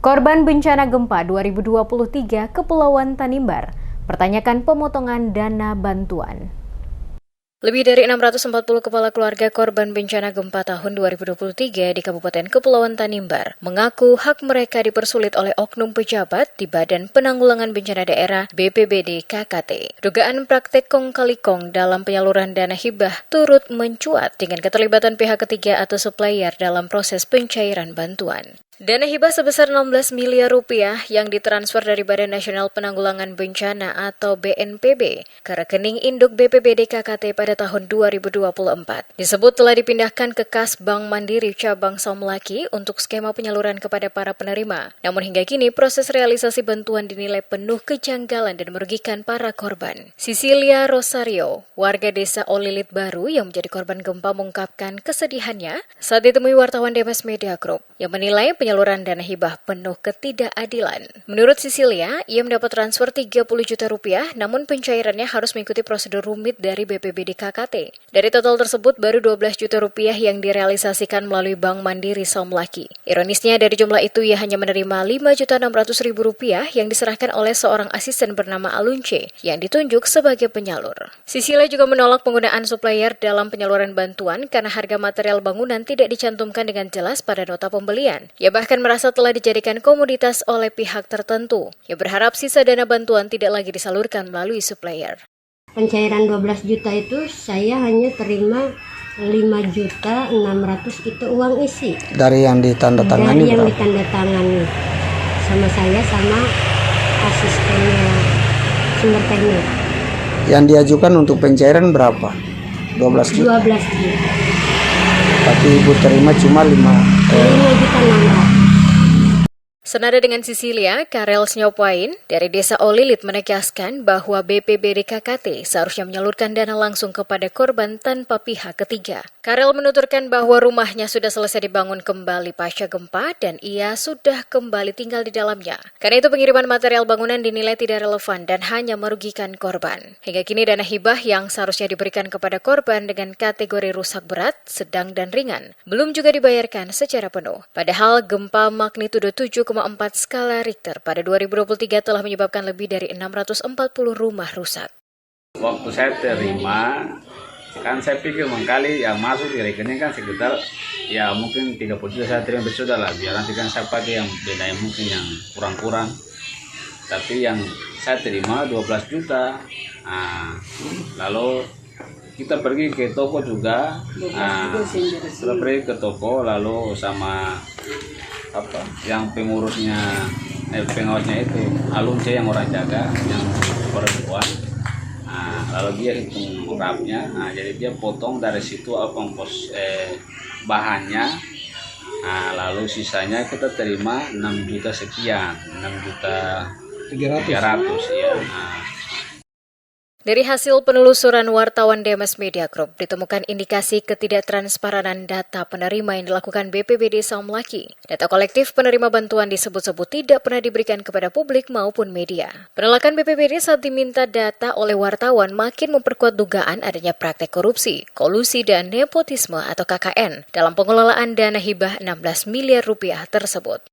Korban bencana gempa 2023 Kepulauan Tanimbar pertanyakan pemotongan dana bantuan. Lebih dari 640 kepala keluarga korban bencana gempa tahun 2023 di Kabupaten Kepulauan Tanimbar mengaku hak mereka dipersulit oleh oknum pejabat di Badan Penanggulangan Bencana Daerah BPBD KKT. Dugaan praktek kong kali kong dalam penyaluran dana hibah turut mencuat dengan keterlibatan pihak ketiga atau supplier dalam proses pencairan bantuan. Dana hibah sebesar 16 miliar rupiah yang ditransfer dari Badan Nasional Penanggulangan Bencana atau BNPB ke rekening induk BPBD KKT pada tahun 2024. Disebut telah dipindahkan ke kas Bank Mandiri Cabang Somlaki untuk skema penyaluran kepada para penerima. Namun hingga kini proses realisasi bantuan dinilai penuh kejanggalan dan merugikan para korban. Cecilia Rosario, warga desa Olilit Baru yang menjadi korban gempa mengungkapkan kesedihannya saat ditemui wartawan Demes Media Group yang menilai penyaluran dana hibah penuh ketidakadilan. Menurut Cecilia, ia mendapat transfer 30 juta rupiah, namun pencairannya harus mengikuti prosedur rumit dari BPBD KKT. Dari total tersebut, baru 12 juta rupiah yang direalisasikan melalui Bank Mandiri Somlaki. Ironisnya, dari jumlah itu ia hanya menerima 5.600.000 rupiah yang diserahkan oleh seorang asisten bernama Alunce yang ditunjuk sebagai penyalur. Cecilia juga menolak penggunaan supplier dalam penyaluran bantuan karena harga material bangunan tidak dicantumkan dengan jelas pada nota pembelian. Ia bahkan merasa telah dijadikan komoditas oleh pihak tertentu. Ia berharap sisa dana bantuan tidak lagi disalurkan melalui supplier. Pencairan 12 juta itu saya hanya terima 5.600.000 itu uang isi. Dari yang ditandatangani Dari yang berapa? ditandatangani sama saya sama asistennya sumber teknik. Yang diajukan untuk pencairan berapa? 12 juta. 12 juta. Tapi ibu terima cuma 5.600.000. Senada dengan Cecilia, Karel Snyopain dari Desa Olilit menegaskan bahwa BPBD KKT seharusnya menyalurkan dana langsung kepada korban tanpa pihak ketiga. Karel menuturkan bahwa rumahnya sudah selesai dibangun kembali pasca gempa dan ia sudah kembali tinggal di dalamnya. Karena itu pengiriman material bangunan dinilai tidak relevan dan hanya merugikan korban. Hingga kini dana hibah yang seharusnya diberikan kepada korban dengan kategori rusak berat, sedang dan ringan belum juga dibayarkan secara penuh. Padahal gempa magnitudo 7,4 skala Richter pada 2023 telah menyebabkan lebih dari 640 rumah rusak. Waktu saya terima, kan saya pikir mengkali yang masuk di rekening kan sekitar ya mungkin 30 juta saya terima sudah lah, biar nanti kan saya pakai yang beda yang mungkin yang kurang-kurang. Tapi yang saya terima 12 juta. Lalu kita pergi ke toko juga. Setelah pergi ke toko lalu sama yang pengurusnya pengawasnya itu Alunce yang orang jaga yang perempuan. Lalu dia hitung rapnya, jadi dia potong dari situ ongkos bahannya. Lalu sisanya kita terima 6 juta sekian, 6.300.000 ya. Dari hasil penelusuran wartawan Demes Media Group, ditemukan indikasi ketidaktransparan data penerima yang dilakukan BPBD Somlaki. Data kolektif penerima bantuan disebut-sebut tidak pernah diberikan kepada publik maupun media. Penolakan BPBD saat diminta data oleh wartawan makin memperkuat dugaan adanya praktek korupsi, kolusi, dan nepotisme atau KKN dalam pengelolaan dana hibah 16 miliar rupiah tersebut.